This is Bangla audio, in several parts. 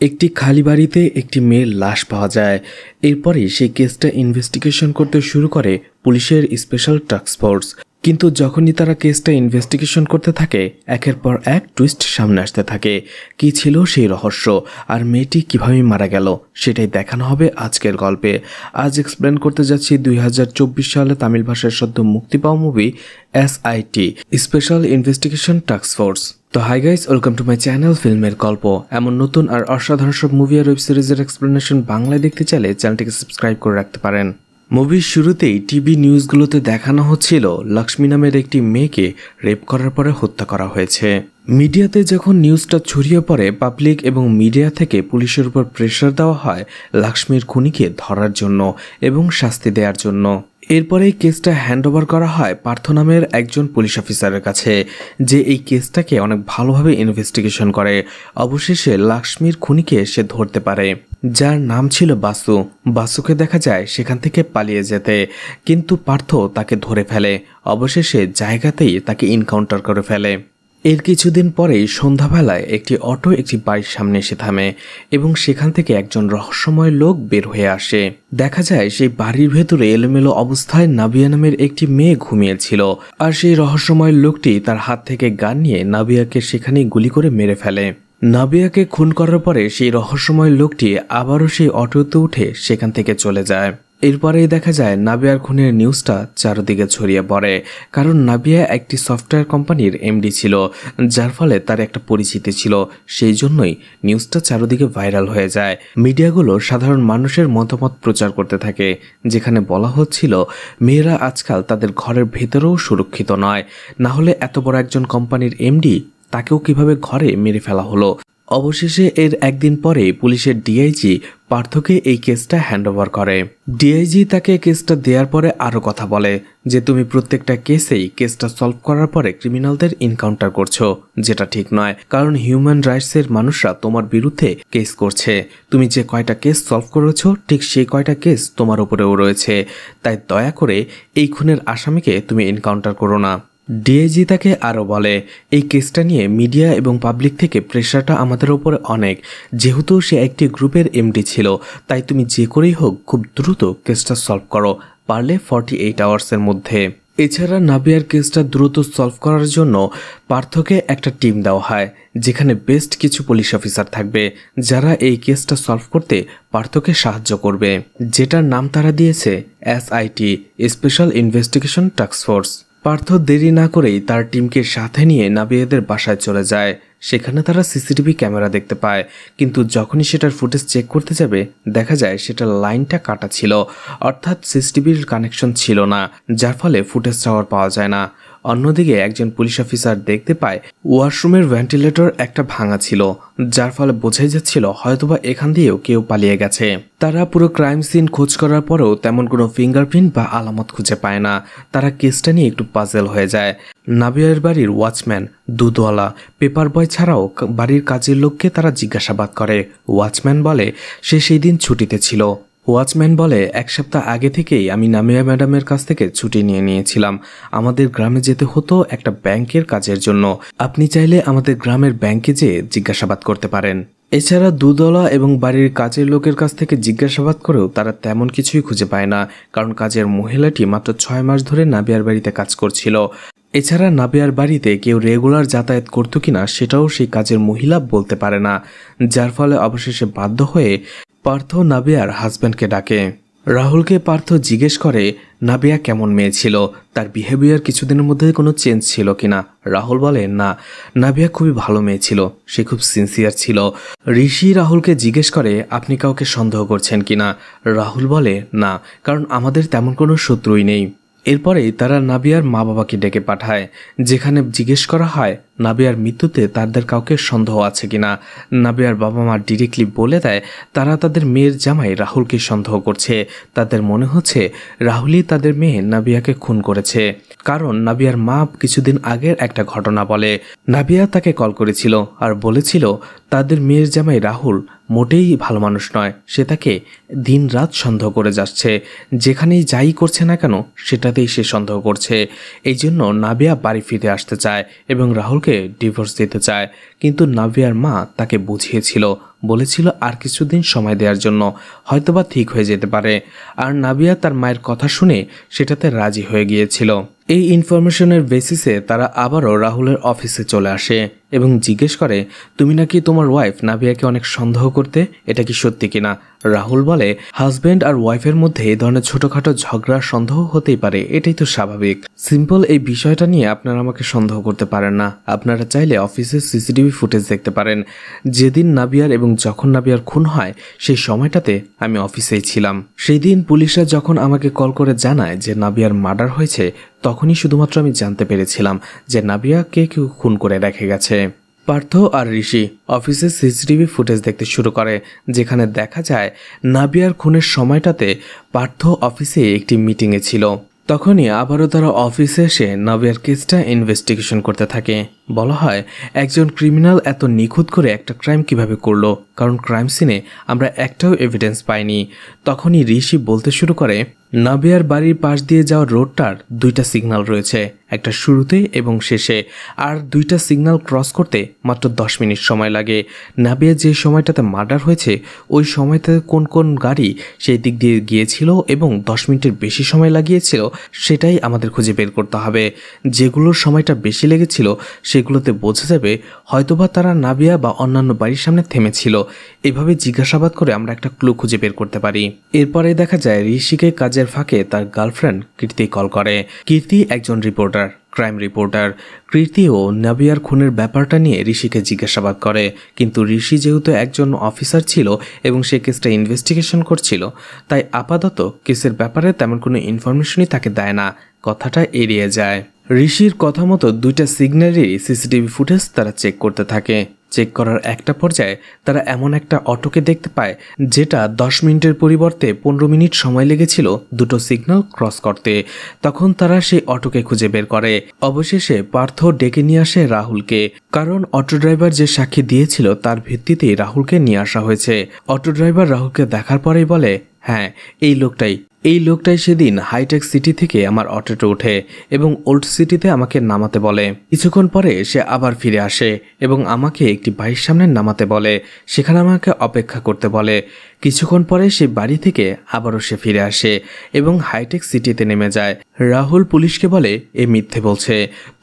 একটি খালি বাড়িতে একটি মেয়ের লাশ পাওয়া যায়। এরপরেই সেই কেসটা ইনভেস্টিগেশন করতে শুরু করে পুলিশের স্পেশাল টাস্ক ফোর্স। কিন্তু যখনই তারা কেসটা ইনভেস্টিগেশন করতে থাকে, একের পর এক টুইস্ট সামনে আসতে থাকে। কি ছিল সেই রহস্য, আর মেয়েটি কিভাবে মারা গেল, সেটাই দেখানো হবে আজকের গল্পে। আজ এক্সপ্লেন করতে যাচ্ছি 2024 সালে তামিল ভাষায় সদ্য মুক্তি পাওয়া movie SIT special investigation task force. তো hi guys, welcome to my channel ফিল্মের গল্প। এমন নতুন আর অসাধারণ সব মুভি আর ওয়েব সিরিজের এক্সপ্লেনেশন বাংলায় দেখতে চাইলে চ্যানেলটিকে সাবস্ক্রাইব করে রাখতে পারেন। মুভির শুরুতেই টিভি নিউজগুলোতে দেখানো হচ্ছিল লক্ষ্মী নামের একটি মেয়েকে রেপ করার পরে হত্যা করা হয়েছে। মিডিয়াতে যখন নিউজটা ছড়িয়ে পড়ে, পাবলিক এবং মিডিয়া থেকে পুলিশের উপর প্রেশার দেওয়া হয় লক্ষ্মীর খুনিকে ধরার জন্য এবং শাস্তি দেওয়ার জন্য। এরপরে কেসটা হ্যান্ডওভার করা হয় পার্থ নামের একজন পুলিশ অফিসারের কাছে, যে এই কেসটাকে অনেক ভালোভাবে ইনভেস্টিগেশন করে। অবশেষে লক্ষ্মীর খুনিকে সে ধরতে পারে, যার নাম ছিল বাসু। বাসুকে দেখা যায় সেখান থেকে পালিয়ে যেতে, কিন্তু পার্থ তাকে ধরে ফেলে। অবশেষে জায়গাতেই তাকে এনকাউন্টার করে ফেলে। এর কিছুদিন পরেই সন্ধ্যাবেলায় একটি অটো একটি বাড়ির সামনে এসে থামে এবং সেখান থেকে একজন রহস্যময় লোক বের হয়ে আসে। দেখা যায় সেই বাড়ির ভেতরে এলোমেলো অবস্থায় নাবিয়া নামের একটি মেয়ে ঘুমিয়েছিল, আর সেই রহস্যময় লোকটি তার হাত থেকে গান নিয়ে নাবিয়াকে সেখানেই গুলি করে মেরে ফেলে। নাবিয়াকে খুন করার পরে সেই রহস্যময় লোকটি আবারও সেই অটোতে উঠে সেখান থেকে চলে যায়। এরপরেই দেখা যায় নাবিয়ার খুনের নিউজটা চারদিকে ছড়িয়ে পড়ে, কারণ নাবিয়া একটি সফটওয়্যার কোম্পানির MD ছিল, যার ফলে তার একটা পরিচিতি ছিল। সেই জন্যই নিউজটা চারদিকে ভাইরাল হয়ে যায়। মিডিয়াগুলো সাধারণ মানুষের মতামত প্রচার করতে থাকে, যেখানে বলা হচ্ছিল মেয়েরা আজকাল তাদের ঘরের ভেতরেও সুরক্ষিত নয়, না হলে এত বড় একজন কোম্পানির MD তাকেও কিভাবে ঘরে মেরে ফেলা হলো। অবশেষে এর একদিন পরে পুলিশের ডিআইজি পার্থকে এই কেসটা হ্যান্ডওভার করে। ডিআইজি তাকে কেসটা দেওয়ার পরে আরও কথা বলে যে তুমি প্রত্যেকটা কেসেই কেসটা সলভ করার পরে ক্রিমিনালদের এনকাউন্টার করছো, যেটা ঠিক নয়, কারণ হিউম্যান রাইটসের মানুষরা তোমার বিরুদ্ধে কেস করছে। তুমি যে কয়টা কেস সলভ করেছো, ঠিক সেই কয়টা কেস তোমার উপরেও রয়েছে। তাই দয়া করে এই খুনের আসামিকে তুমি এনকাউন্টার করো না। ডিআইজি তাকে আরও বলে, এই কেসটা নিয়ে মিডিয়া এবং পাবলিক থেকে প্রেশারটা আমাদের উপরে অনেক। যেহেতু সে একটি গ্রুপের MD ছিল, তাই তুমি যে করেই হোক খুব দ্রুত কেসটা সলভ করো, পারলে 48 আওয়ার্সের মধ্যে। এছাড়া নাবিয়ার কেসটা দ্রুত সলভ করার জন্য পার্থকে একটা টিম দেওয়া হয়, যেখানে বেস্ট কিছু পুলিশ অফিসার থাকবে, যারা এই কেসটা সলভ করতে পার্থকে সাহায্য করবে, যেটার নাম তারা দিয়েছে SIT special investigation task force. Partha দেরি না করেই তার টিমকে সাথে নিয়ে নাবিয়াদের বাসায় চলে যায়। সেখানে তারা সিসিটিভি ক্যামেরা দেখতে পায়, কিন্তু যখনই সেটার ফুটেজ চেক করতে যাবে, দেখা যায় সেটার লাইনটা কাটা ছিল, অর্থাৎ সিসিটিভির কানেকশন ছিল না, যার ফলে ফুটেজটা আর পাওয়া যায় না। অন্যদিকে একজন পুলিশ অফিসার দেখতে পায় ওয়াশরুমের ভেন্টিলেটর একটা ভাঙা ছিল, যার ফলে বোঝাই যাচ্ছিল হয়তোবা এখান দিয়েও কেউ পালিয়ে গেছে। তারা পুরো ক্রাইম সিন খোঁজ করার পরেও তেমন কোনো ফিঙ্গারপ্রিন্ট বা আলামত খুঁজে পায় না। তারা কেসটা নিয়ে একটু পাজেল হয়ে যায়। নাবিয়ার বাড়ির ওয়াচম্যান, দুধওয়ালা, পেপার বয় ছাড়াও বাড়ির কাজের লোককে তারা জিজ্ঞাসাবাদ করে। ওয়াচম্যান বলে সে সেই দিন ছুটিতে ছিল। ওয়াচম্যান বলে, এক সপ্তাহ আগে থেকেই আমি নামিয়া ম্যাডামের কাছ থেকে ছুটি নিয়ে নিয়েছিলাম। আমাদের গ্রামে যেতে হতো একটা ব্যাংকের কাজের জন্য। আপনি চাইলে আমাদের গ্রামের ব্যাংকে যেয়ে জিজ্ঞাসাবাদ করতে পারেন। এছাড়া দুধওয়ালা এবং বাড়ির কাজের লোকের কাছ থেকে জিজ্ঞাসাবাদ করেও তারা তেমন কিছুই খুঁজে পায় না, কারণ কাজের মহিলাটি মাত্র 6 মাস ধরে নাবিয়ার বাড়িতে কাজ করছিল। এছাড়া নাবিয়ার বাড়িতে কেউ রেগুলার যাতায়াত করতো কিনা সেটাও সেই কাজের মহিলা বলতে পারে না, যার ফলে অবশেষে বাধ্য হয়ে পার্থ নাবিয়ার হাজব্যান্ডকে ডাকে। রাহুলকে পার্থ জিজ্ঞেস করে নাবিয়া কেমন মেয়ে ছিল, তার বিহেভিয়ার কিছুদিনের মধ্যে কোনো চেঞ্জ ছিল কিনা। রাহুল বলে না, নাবিয়া খুবই ভালো মেয়ে ছিল, সে খুব সিনসিয়ার ছিল। ঋষি রাহুলকে জিজ্ঞেস করে আপনি কাউকে সন্দেহ করছেন কিনা। রাহুল বলে না, কারণ আমাদের তেমন কোনো শত্রুই নেই। এরপরেই তারা নাবিয়ার মা বাবাকে ডেকে পাঠায়, যেখানে জিজ্ঞেস করা হয় নাবিয়ার মৃত্যুতে তাদের কাউকে সন্দেহ আছে কিনা। নাবিয়ার বাবা মা ডিরেক্টলি বলে দেয় তারা তাদের মেয়ের জামাই রাহুলকে সন্দেহ করছে। তাদের মনে হচ্ছে রাহুলই তাদের মেয়ে নাবিয়াকে খুন করেছে, কারণ নাবিয়ার মা কিছুদিন আগের একটা ঘটনা বলে। নাবিয়া তাকে কল করেছিল আর বলেছিল তাদের মেয়ের জামাই রাহুল মোটেই ভালো মানুষ নয়, সে তাকে দিন রাত সন্দেহ করে যাচ্ছে, যেখানেই যাই করছে না কেন সেটাতেই সে সন্দেহ করছে। এই জন্য নাবিয়া বাড়ি ফিরে আসতে চায় এবং রাহুলকে ডিভোর্স দিতে চায়, কিন্তু নাবিয়ার মা তাকে বুঝিয়েছিল, বলেছিল আর কিছুদিন সময় দেওয়ার জন্য, হয়তোবা ঠিক হয়ে যেতে পারে। আর নাবিয়া তার মায়ের কথা শুনে সেটাতে রাজি হয়ে গিয়েছিল। এই ইনফরমেশনের বেসিসে তারা আবারও রাহুলের অফিসে চলে আসে এবং জিজ্ঞেস করে, তুমি নাকি তোমার ওয়াইফ নাবিয়াকে অনেক সন্দেহ করতে, এটা কি সত্যি কিনা? রাহুল বলে, হাজব্যান্ড আর ওয়াইফের মধ্যে এই ধরনের ছোটখাটো ঝগড়া সন্দেহ হতেই পারে, এটাই তো স্বাভাবিক। সিম্পল এই বিষয়টা নিয়ে আপনারা আমাকে সন্দেহ করতে পারেন না। আপনারা চাইলে অফিসের সিসিটিভি ফুটেজ দেখতে পারেন। যেদিন নাবিয়ার এবং যখন নাবিয়ার খুন হয় সেই সময়টাতে আমি অফিসেই ছিলাম। সেই দিন পুলিশরা যখন আমাকে কল করে জানায় যে নাবিয়ার মার্ডার হয়েছে, তখনই শুধুমাত্র আমি জানতে পেরেছিলাম যে নাবিয়াকে কেউ খুন করে রেখে গেছে। পার্থ আর ঋষি অফিসের সিসিটিভি ফুটেজ দেখতে শুরু করে, যেখানে দেখা যায় নাবিয়ার খুনের সময়টাতে পার্থ অফিসে একটি মিটিংয়ে ছিল। তখনই আবারও তারা অফিসে এসে নাবিয়ার কেসটা ইনভেস্টিগেশন করতে থাকে। বলা হয়, একজন ক্রিমিনাল এত নিখুঁত করে একটা ক্রাইম কিভাবে করলো, কারণ ক্রাইম সিনে আমরা একটাও এভিডেন্স পাইনি। তখনই ঋষি বলতে শুরু করে, নাবিয়ার বাড়ির পাশ দিয়ে যাওয়া রোডটার দুইটা সিগন্যাল রয়েছে, একটা শুরুতে এবং শেষে, আর দুইটা সিগন্যাল ক্রস করতে মাত্র 10 মিনিট সময় লাগে। নাবিয়া যে সময়টাতে মার্ডার হয়েছে ওই সময়টাতে কোন কোন গাড়ি সেই দিক দিয়ে গিয়েছিল এবং 10 মিনিটের বেশি সময় লাগিয়েছিল সেটাই আমাদের খুঁজে বের করতে হবে। যেগুলোর সময়টা বেশি লেগেছিল সেগুলোতে বোঝা যাবে হয়তোবা তারা নাবিয়া বা অন্যান্য বাড়ির সামনে থেমেছিল। এভাবে জিজ্ঞাসাবাদ করে আমরা একটা ক্লু খুঁজে বের করতে পারি। এরপরে দেখা যায় ঋষিকে কাজের ফাঁকে তার গার্লফ্রেন্ড কীর্তি কল করে। কীর্তি একজন রিপোর্টার, ক্রাইম রিপোর্টার। কীর্তিও নাবিয়ার খুনের ব্যাপারটা নিয়ে ঋষিকে জিজ্ঞাসাবাদ করে, কিন্তু ঋষি যেহেতু একজন অফিসার ছিল এবং সে কেসটা ইনভেস্টিগেশন করছিল, তাই আপাতত কেসের ব্যাপারে তেমন কোনো ইনফরমেশনই তাকে দেয় না, কথাটা এড়িয়ে যায়। ঋষির কথা মতো দুইটা সিগন্যালেরই সিসিটিভি ফুটেজ তারা চেক করতে থাকে। চেক করার একটা পর্যায়ে তারা এমন একটা অটোকে দেখতে পায় যেটা 10 মিনিটের পরিবর্তে 15 মিনিট সময় লেগেছিল দুটো সিগন্যাল ক্রস করতে। তখন তারা সেই অটোকে খুঁজে বের করে। অবশেষে পার্থ ডেকে নিয়ে আসে রাহুলকে, কারণ অটো ড্রাইভার যে সাক্ষী দিয়েছিল তার ভিত্তিতেই রাহুলকে নিয়ে আসা হয়েছে। অটো ড্রাইভার রাহুলকে দেখার পরেই বলে, হ্যাঁ এই লোকটাই সেদিন হাইটেক সিটি থেকে আমার অটোতে ওঠে এবং ওল্ড সিটিতে আমাকে নামাতে বলে। কিছুক্ষণ পরে সে আবার ফিরে আসে এবং আমাকে একটি বাড়ির সামনে নামাতে বলে, সেখানে আমাকে অপেক্ষা করতে বলে। কিছুক্ষণ পরে সে বাড়ি থেকে আবারও সে ফিরে আসে এবং হাইটেক সিটিতে নেমে যায়। রাহুল পুলিশকে বলে এ মিথ্যে বলছে।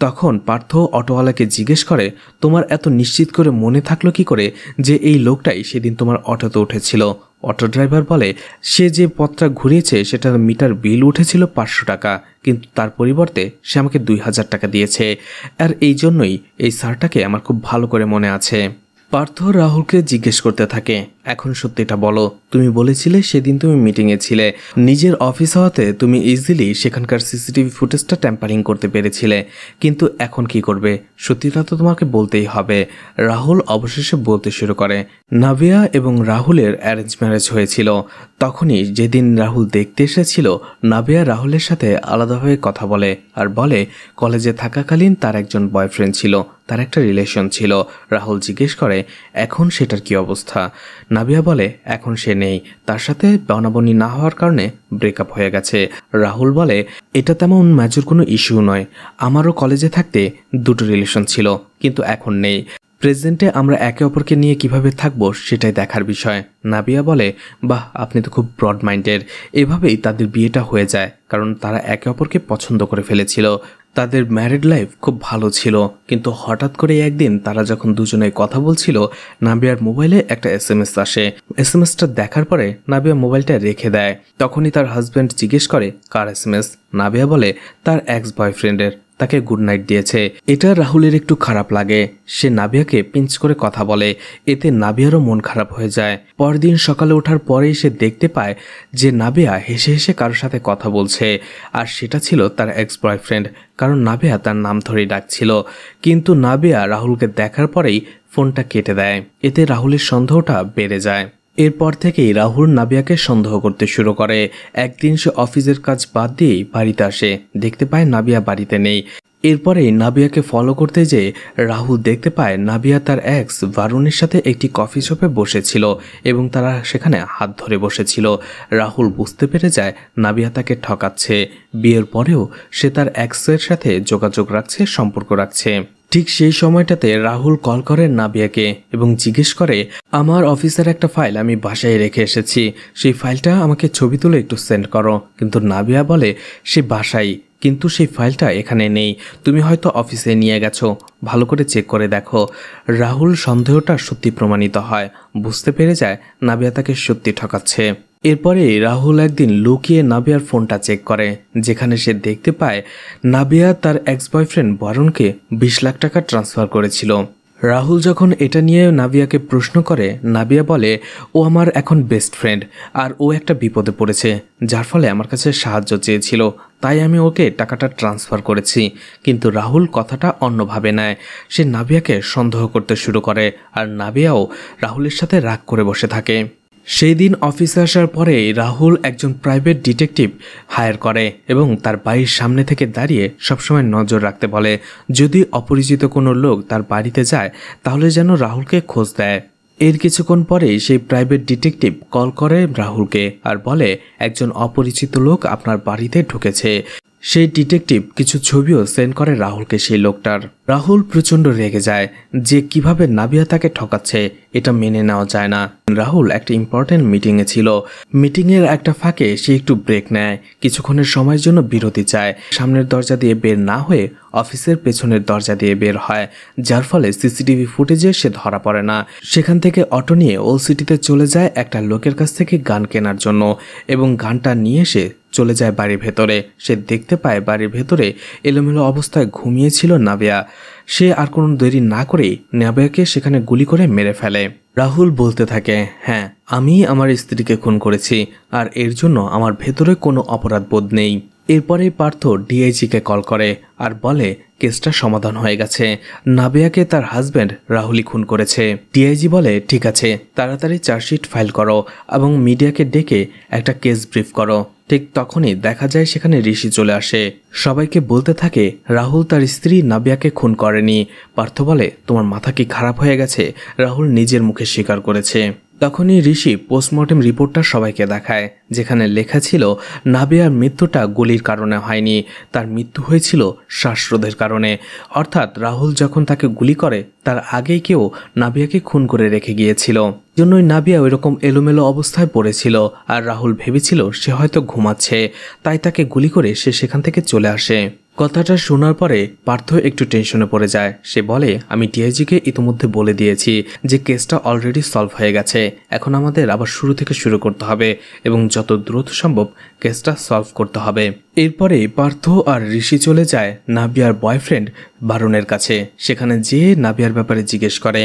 তখন পার্থ অটোওয়ালাকে জিজ্ঞেস করে, তোমার এত নিশ্চিত করে মনে থাকলো কি করে যে এই লোকটাই সেদিন তোমার অটোতে উঠেছিল? অটো ড্রাইভার বলে, সে যে পথটা ঘুরিয়েছে সেটার মিটার বিল উঠেছিল 500 টাকা, কিন্তু তার পরিবর্তে সে আমাকে 2000 টাকা দিয়েছে। আর এই জন্যই এই স্যারটাকে আমার খুব ভালো করে মনে আছে। পার্থ রাহুলকে জিজ্ঞেস করতে থাকে, এখন সত্যিটা বলো, তুমি বলেছিলে সেদিন তুমি মিটিংয়ে ছিলে, নিজের অফিস হওয়াতে তুমি ইজিলি সেখানকার সিসিটিভি ফুটেজটা ট্যাম্পারিং করতে পেরেছিলে, কিন্তু এখন কি করবে? সত্যিটা তো তোমাকে বলতেই হবে। রাহুল অবশেষে বলতে শুরু করে, নাবিয়া এবং রাহুলের অ্যারেঞ্জ ম্যারেজ হয়েছিল। তখনই যেদিন রাহুল দেখতে এসেছিল, নাবিয়া রাহুলের সাথে আলাদাভাবে কথা বলে আর বলে কলেজে থাকাকালীন তার একজন বয়ফ্রেন্ড ছিল, তার একটা রিলেশন ছিল। রাহুল জিজ্ঞেস করে, এখন সেটার কি অবস্থা? নাবিয়া বলে, এখন সে নেই, তার সাথে বনাবনি না হওয়ার কারণে ব্রেকআপ হয়ে গেছে। রাহুল বলে, এটা তেমন মেজর কোনো ইস্যু নয়, আমারও কলেজে থাকতে দুটো রিলেশন ছিল, কিন্তু এখন নেই। প্রেজেন্টে আমরা একে অপরকে নিয়ে কিভাবে থাকবো সেটাই দেখার বিষয়। নাবিয়া বলে, বাহ, আপনি তো খুব ব্রড মাইন্ডেড। এভাবেই তাদের বিয়েটা হয়ে যায়, কারণ তারা একে অপরকে পছন্দ করে ফেলেছিল। তাদের ম্যারিড লাইফ খুব ভালো ছিল, কিন্তু হঠাৎ করে একদিন তারা যখন দুজনে কথা বলছিল, নাবিয়ার মোবাইলে একটা SMS আসে। SMSটা দেখার পরে নাবিয়া মোবাইলটা রেখে দেয়। তখনই তার হাজব্যান্ড জিজ্ঞেস করে, কার SMS? নাবিয়া বলে, তার এক্স বয়ফ্রেন্ডের, তাকে গুড নাইট দিয়েছে। এটা রাহুলের একটু খারাপ লাগে। সে নাবিয়াকে পিঞ্চ করে কথা বলে, এতে নাবিয়ারও মন খারাপ হয়ে যায়। পরদিন সকালে ওঠার পরেই সে দেখতে পায় যে নাবিয়া হেসে হেসে কারোর সাথে কথা বলছে, আর সেটা ছিল তার এক্স বয়ফ্রেন্ড, কারণ নাবিয়া তার নাম ধরেই ডাকছিল। কিন্তু নাবিয়া রাহুলকে দেখার পরেই ফোনটা কেটে দেয়। এতে রাহুলের সন্দেহটা বেড়ে যায়। এরপর থেকেই রাহুল নাবিয়াকে সন্দেহ করতে শুরু করে। একদিন সে অফিসের কাজ বাদ দিয়েই বাড়িতে আসে, দেখতে পায় নাবিয়া বাড়িতে নেই। এরপরেই নাবিয়াকে ফলো করতে যেয়ে রাহুল দেখতে পায় নাবিয়া তার এক্স ভারুণের সাথে একটি কফি শপে বসেছিল এবং তারা সেখানে হাত ধরে বসেছিল। রাহুল বুঝতে পেরে যায় নাবিয়া তাকে ঠকাচ্ছে। বিয়ের পরেও সে তার এক্সের সাথে যোগাযোগ রাখছে, সম্পর্ক রাখছে। ঠিক সেই সময়টাতে রাহুল কল করে নাবিয়াকে এবং জিজ্ঞেস করে, আমার অফিসের একটা ফাইল আমি বাসায় রেখে এসেছি, সেই ফাইলটা আমাকে ছবি তুলে একটু সেন্ড করো। কিন্তু নাবিয়া বলে সে বাসায়, কিন্তু সেই ফাইলটা এখানে নেই, তুমি হয়তো অফিসে নিয়ে গেছো, ভালো করে চেক করে দেখো। রাহুল সন্দেহটা সত্যি প্রমাণিত হয়, বুঝতে পেরে যায় নাবিয়া তাকে সত্যি ঠকাচ্ছে। এরপরে রাহুল একদিন লুকিয়ে নাবিয়ার ফোনটা চেক করে, যেখানে সে দেখতে পায় নাবিয়া তার এক্স বয়ফ্রেন্ড বরুণকে 20 লাখ টাকা ট্রান্সফার করেছিল। রাহুল যখন এটা নিয়ে নাবিয়াকে প্রশ্ন করে, নাবিয়া বলে ও আমার এখন বেস্ট ফ্রেন্ড, আর ও একটা বিপদে পড়েছে, যার ফলে আমার কাছে সাহায্য চেয়েছিল, তাই আমি ওকে টাকাটা ট্রান্সফার করেছি। কিন্তু রাহুল কথাটা অন্যভাবে নেয়, সে নাবিয়াকে সন্দেহ করতে শুরু করে, আর নাবিয়াও রাহুলের সাথে রাগ করে বসে থাকে। সেই দিন অফিসে আসার পরে রাহুল একজন প্রাইভেট ডিটেকটিভ হায়ার করে এবং তার বাড়ির সামনে থেকে দাঁড়িয়ে সবসময় নজর রাখতে বলে, যদি অপরিচিত কোনো লোক তার বাড়িতে যায় তাহলে যেন রাহুলকে খোঁজ দেয়। এর কিছুক্ষণ পরেই সেই প্রাইভেট ডিটেকটিভ কল করে রাহুলকে আর বলে, একজন অপরিচিত লোক আপনার বাড়িতে ঢুকেছে। সেই ডিটেকটিভ কিছু ছবিও সেন্ড করে রাহুলকে সেই লোকটার। রাহুল প্রচণ্ড রেগে যায় যে কিভাবে নাবিয়া তাকে ঠকাচ্ছে, এটা মেনে নেওয়া যায় না। রাহুল একটা ইম্পর্টেন্ট মিটিংয়ে ছিল, মিটিংয়ের একটা ফাঁকে সে একটু ব্রেক নেয়, কিছুক্ষণের সময়ের জন্য বিরতি চায়। সামনের দরজা দিয়ে বের না হয়ে অফিসের পেছনের দরজা দিয়ে বের হয়, যার ফলে সিসিটিভি ফুটেজে সে ধরা পড়ে না। সেখান থেকে অটো নিয়ে ওল্ড সিটিতে চলে যায় একটা লোকের কাছ থেকে গান কেনার জন্য এবং গানটা নিয়ে এসে চলে যায় বাড়ির ভেতরে। সে দেখতে পায় বাড়ির ভেতরে এলোমেলো অবস্থায় ঘুমিয়েছিল নাবিয়া। সে আর কোনো দেরি না করেই নাবিয়াকে সেখানে গুলি করে মেরে ফেলে। রাহুল বলতে থাকে, হ্যাঁ আমি আমার স্ত্রীকে খুন করেছি, আর এর জন্য আমার ভেতরে কোনো অপরাধবোধ নেই। এরপরে পার্থ ডিআইজিকে কল করে আর বলে কেসটা সমাধান হয়ে গেছে, নাবিয়াকে তার হাজব্যান্ড রাহুলই খুন করেছে। ডিআইজি বলে, ঠিক আছে, তাড়াতাড়ি চার্জশিট ফাইল করো এবং মিডিয়াকে ডেকে একটা কেস ব্রিফ করো। ঠিক তখনই দেখা যায় সেখানে ঋষি চলে আসে, সবাইকে বলতে থাকে রাহুল তার স্ত্রী নাবিয়াকে খুন করেনি। পার্থ বলে, তোমার মাথা কি খারাপ হয়ে গেছে? রাহুল নিজের মুখে স্বীকার করেছে। তখনই ঋষি পোস্টমর্টেম রিপোর্টটা সবাইকে দেখায়, যেখানে লেখা ছিল নাবিয়ার মৃত্যুটা গুলির কারণে হয়নি, তার মৃত্যু হয়েছিল শ্বাসরোধের কারণে। অর্থাৎ রাহুল যখন তাকে গুলি করে তার আগেই কেউ নাবিয়াকে খুন করে রেখে গিয়েছিল, জন্যই নাবিয়া ওইরকম এলোমেলো অবস্থায় পড়েছিল। আর রাহুল ভেবেছিল সে হয়তো ঘুমাচ্ছে, তাই তাকে গুলি করে সে সেখান থেকে চলে আসে। কথাটা শোনার পরে পার্থ একটু টেনশনে পড়ে যায়। সে বলে, আমি ডিআইজিকে ইতিমধ্যে বলে দিয়েছি যে কেসটা অলরেডি সলভ হয়ে গেছে, এখন আমাদের আবার শুরু থেকে শুরু করতে হবে এবং যত দ্রুত সম্ভব কেসটা সলভ করতে হবে। এরপরে পার্থ আর ঋষি চলে যায় নাবিয়ার বয়ফ্রেন্ড বারুণের কাছে। সেখানে যেয়ে নাবিয়ার ব্যাপারে জিজ্ঞেস করে।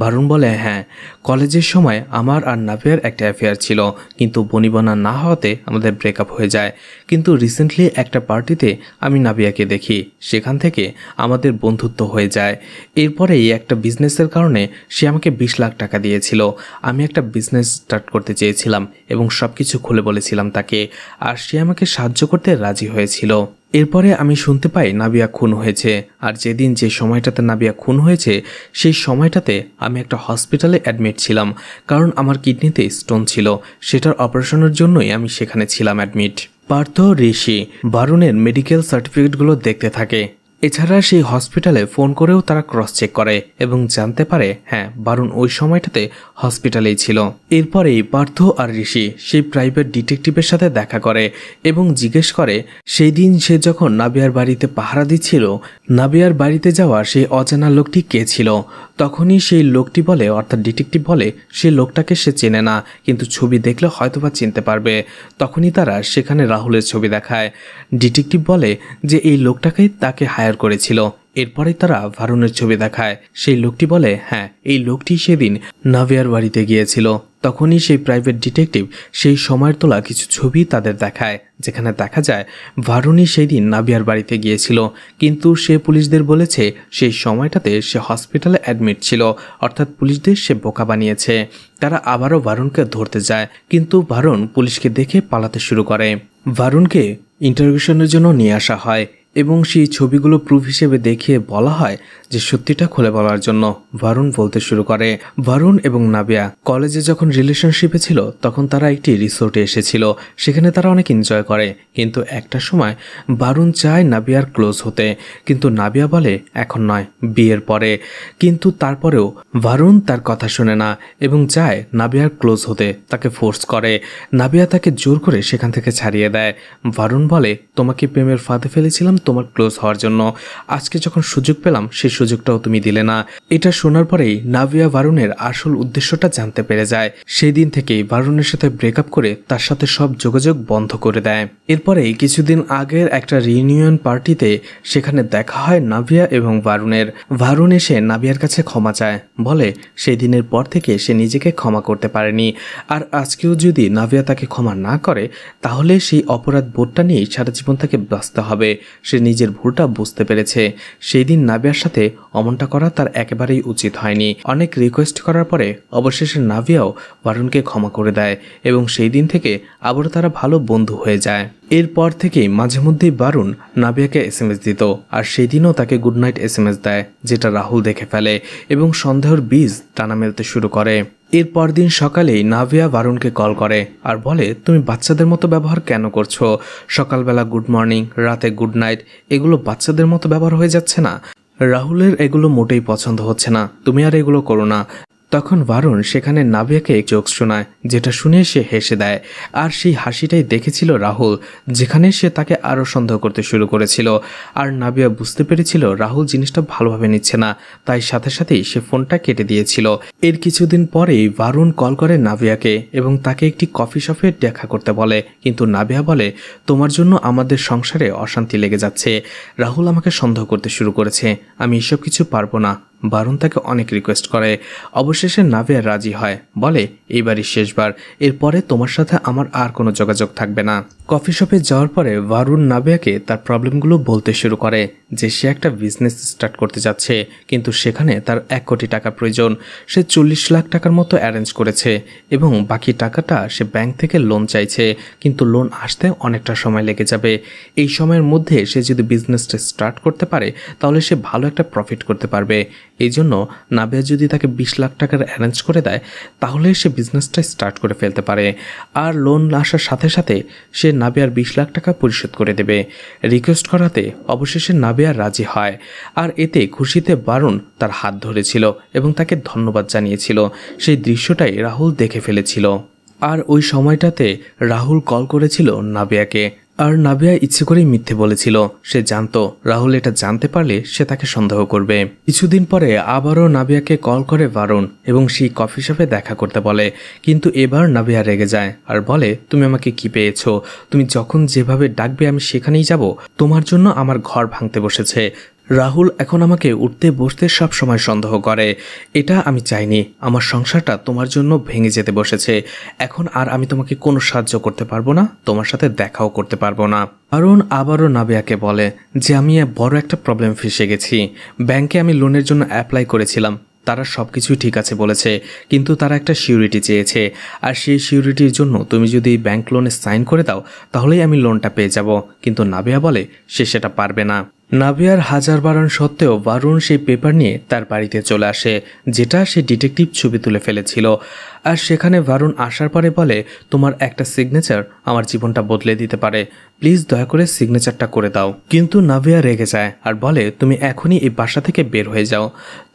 বারুণ বলে, হ্যাঁ কলেজের সময় আমার আর নাবিয়ার একটা অ্যাফেয়ার ছিল, কিন্তু বনিবনা না হওয়াতে আমাদের ব্রেকআপ হয়ে যায়। কিন্তু রিসেন্টলি একটা পার্টিতে আমি নাবিয়াকে দেখি, সেখান থেকে আমাদের বন্ধুত্ব হয়ে যায়। এরপরেই একটা বিজনেসের কারণে সে আমাকে 20 লাখ টাকা দিয়েছিল। আমি একটা বিজনেস স্টার্ট করতে চেয়েছিলাম এবং সব কিছু খুলে বলেছিলাম তাকে, আর সে আমাকে সাহায্য করতে রাজি হয়েছিল। এরপরে আমি শুনতে পাই নাবিয়া খুন হয়েছে, আর যেদিন যে সময়টাতে নাবিয়া খুন হয়েছে সেই সময়টাতে আমি একটা হসপিটালে অ্যাডমিট ছিলাম, কারণ আমার কিডনিতে স্টোন ছিল, সেটার অপারেশনের জন্যই আমি সেখানে ছিলাম অ্যাডমিট। পার্থ ঋষি বারুণের মেডিকেল সার্টিফিকেটগুলো দেখতে থাকে। এছাড়া সেই হসপিটালে ফোন করেও তারা ক্রস চেক করে এবং জানতে পারে হ্যাঁ বারুণ ওই সময়টাতে হসপিটালেই ছিল। এরপরেই পার্থ আর ঋষি সেই প্রাইভেট ডিটেকটিভের সাথে দেখা করে এবং জিজ্ঞেস করে সেই দিন সে যখন নাবিয়ার বাড়িতে পাহারা দিচ্ছিল, নাবিয়ার বাড়িতে যাওয়া সেই অজানা লোকটি কে ছিল। তখনই সেই লোকটি বলে, অর্থাৎ ডিটেকটিভ বলে, সেই লোকটাকে সে চেনে না, কিন্তু ছবি দেখলে হয়তোবা চিনতে পারবে। তখনই তারা সেখানে রাহুলের ছবি দেখায়। ডিটেকটিভ বলে যে এই লোকটাকেই তাকে হায়ার করেছিল। এরপরে তারা ভারুণের ছবি দেখায়। সেই লোকটি বলে, হ্যাঁ এই লোকটি সেদিন নাবিয়ার বাড়িতে গিয়েছিল। তখনই সেই প্রাইভেট ডিটেকটিভ সেই সময়ের তোলা কিছু ছবি তাদের দেখায়, যেখানে দেখা যায় ভারুণই সেই দিন নাবিয়ার বাড়িতে গিয়েছিল, কিন্তু সে পুলিশদের বলেছে সেই সময়টাতে সে হসপিটালে অ্যাডমিট ছিল, অর্থাৎ পুলিশদের সে বোকা বানিয়েছে। তারা আবারও ভারুণকে ধরতে যায়, কিন্তু ভারুণ পুলিশকে দেখে পালাতে শুরু করে। ভারুণকে ইন্টারোগেশনের জন্য নিয়ে আসা হয় এবং সেই ছবিগুলো প্রুফ হিসেবে দেখিয়ে বলা হয় যে সত্যিটা খুলে বলার জন্য। ভারুণ বলতে শুরু করে, ভারুণ এবং নাবিয়া কলেজে যখন রিলেশনশিপে ছিল তখন তারা একটি রিসোর্টে এসেছিল, সেখানে তারা অনেক এনজয় করে। কিন্তু একটা সময় ভারুণ চায় নাবিয়ার ক্লোজ হতে, কিন্তু নাবিয়া বলে এখন নয়, বিয়ের পরে। কিন্তু তারপরেও ভারুণ তার কথা শুনে না এবং চায় নাবিয়ার ক্লোজ হতে, তাকে ফোর্স করে। নাবিয়া তাকে জোর করে সেখান থেকে ছাড়িয়ে দেয়। ভারুণ বলে, তোমাকে প্রেমের ফাঁদে ফেলেছিলাম তোমার ক্লোজ হওয়ার জন্য, আজকে যখন সুযোগ পেলাম সেই সুযোগটাও তুমি দিলে না। এটা শোনার পরেই নাবিয়া ভারুণের আসল উদ্দেশ্যটা জানতে পেরে যায়। সেই দিন থেকেই ভারুণের সাথে ব্রেকআপ করে তার সাথে সব যোগাযোগ বন্ধ করে দেয়। এরপরেই কিছুদিন আগের একটা রিইউনিয়ন পার্টিতে সেখানে দেখা হয় নাবিয়া এবং ভারুণের। ভারুণ এসে নাবিয়ার কাছে ক্ষমা চায়, বলে সেই দিনের পর থেকে সে নিজেকে ক্ষমা করতে পারেনি, আর আজকেও যদি নাবিয়া তাকে ক্ষমা না করে তাহলে সেই অপরাধ বোধটা নিয়ে সারা জীবন তাকে বাঁচতে হবে। সে নিজের ভুলটা বুঝতে পেরেছে। সেই দিন নাবিয়ার সাথে অমনটা করা তার একেবারেই উচিত হয়নি। অনেক রিকোয়েস্ট করার পরে অবশেষে নাবিয়াও ভারুণকে ক্ষমা করে দেয় এবং সেই দিন থেকে আবারও তারা ভালো বন্ধু হয়ে যায়। এরপর থেকেই মাঝে মধ্যেই ভারুণ নাবিয়াকে এসএমএস দিত, আর সেই দিনও তাকে গুড নাইট এসএমএস দেয়, যেটা রাহুল দেখে ফেলে এবং সন্দেহের বীজ টানা মেলতে শুরু করে। এরপর দিন সকালেই নাবিয়া ভারুণকে কল করে আর বলে, তুমি বাচ্চাদের মতো ব্যবহার কেন করছো? সকালবেলা গুড মর্নিং, রাতে গুড নাইট, এগুলো বাচ্চাদের মতো ব্যবহার হয়ে যাচ্ছে না? রাহুলের এগুলো মোটেই পছন্দ হচ্ছে না, তুমি আর এগুলো করো না। তখন ভারুণ সেখানে নাবিয়াকে জোকস শোনায়, যেটা শুনে সে হেসে দেয়। আর সেই হাসিটাই দেখেছিল রাহুল, যেখানে সে তাকে আরও সন্দেহ করতে শুরু করেছিল। আর নাবিয়া বুঝতে পেরেছিল রাহুল জিনিসটা ভালোভাবে নিচ্ছে না, তাই সাথে সাথেই সে ফোনটা কেটে দিয়েছিল। এর কিছুদিন পরেই ভারুণ কল করে নাবিয়াকে এবং তাকে একটি কফি শপে দেখা করতে বলে, কিন্তু নাবিয়া বলে, তোমার জন্য আমাদের সংসারে অশান্তি লেগে যাচ্ছে, রাহুল আমাকে সন্দেহ করতে শুরু করেছে, আমি এসব কিছু পারবো না। ভারুণ তাকে অনেক রিকোয়েস্ট করে। অবশেষে নাবিয়া রাজি হয়, বলে এইবারই শেষবার, এরপরে তোমার সাথে আমার আর কোনো যোগাযোগ থাকবে না। কফি শপে যাওয়ার পরে ভারুণ নাবিয়াকে তার প্রবলেমগুলো বলতে শুরু করে, যে সে একটা বিজনেস স্টার্ট করতে যাচ্ছে, কিন্তু সেখানে তার 1 কোটি টাকা প্রয়োজন। সে 40 লাখ টাকার মতো অ্যারেঞ্জ করেছে এবং বাকি টাকাটা সে ব্যাংক থেকে লোন চাইছে, কিন্তু লোন আসতে অনেকটা সময় লেগে যাবে। এই সময়ের মধ্যে সে যদি বিজনেসটা স্টার্ট করতে পারে তাহলে সে ভালো একটা প্রফিট করতে পারবে। এই জন্য নাবিয়া যদি তাকে 20 লাখ টাকার অ্যারেঞ্জ করে দেয় তাহলে সে বিজনেসটা স্টার্ট করে ফেলতে পারে, আর লোন আসার সাথে সাথে সে নাবিয়ার 20 লাখ টাকা পরিশোধ করে দেবে। রিকোয়েস্ট করাতে অবশেষে নাবিয়া রাজি হয়, আর এতে খুশিতে ভারুণ তার হাত ধরেছিল এবং তাকে ধন্যবাদ জানিয়েছিল। সেই দৃশ্যটাই রাহুল দেখে ফেলেছিল। আর ওই সময়টাতে রাহুল কল করেছিল নাবিয়াকে, আর নাবিয়া ইচ্ছে করেই মিথ্যে বলেছিল। সে জানতো রাহুল এটা জানতে পারলে সে তাকে সন্দেহ করবে। কিছুদিন পরে আবারও নাবিয়াকে কল করে ভারুণ এবং সেই কফি শপে দেখা করতে বলে, কিন্তু এবার নাবিয়া রেগে যায় আর বলে, তুমি আমাকে কি পেয়েছো? তুমি যখন যেভাবে ডাকবে আমি সেখানেই যাব। তোমার জন্য আমার ঘর ভাঙতে বসেছে। রাহুল এখন আমাকে উঠতে বসতে সব সময় সন্দেহ করে। এটা আমি চাইনি। আমার সংসারটা তোমার জন্য ভেঙে যেতে বসেছে। এখন আর আমি তোমাকে কোনো সাহায্য করতে পারবো না, তোমার সাথে দেখাও করতে পারবো না। ভারুণ আবারও নাবিয়াকে বলে যে আমি বড় একটা প্রবলেম ফেসে গেছি। ব্যাংকে আমি লোনের জন্য অ্যাপ্লাই করেছিলাম, তারা সব কিছুই ঠিক আছে বলেছে, কিন্তু তারা একটা সিউরিটি চেয়েছে, আর সেই সিউরিটির জন্য তুমি যদি ব্যাংক লোনে সাইন করে দাও তাহলেই আমি লোনটা পেয়ে যাব। কিন্তু নাবিয়া বলে সে সেটা পারবে না। নাবিয়ার হাজার বারণ সত্ত্বেও ভারুণ সেই পেপার নিয়ে তার বাড়িতে চলে আসে, যেটা সে ডিটেকটিভ ছবি তুলে ফেলেছিল। আর সেখানে ভারুণ আসার পরে বলে, তোমার একটা সিগনেচার আমার জীবনটা বদলে দিতে পারে, প্লিজ দয়া করে সিগনেচারটা করে দাও। কিন্তু নাবিয়া রেগে যায় আর বলে, তুমি এখনই এই বাসা থেকে বের হয়ে যাও।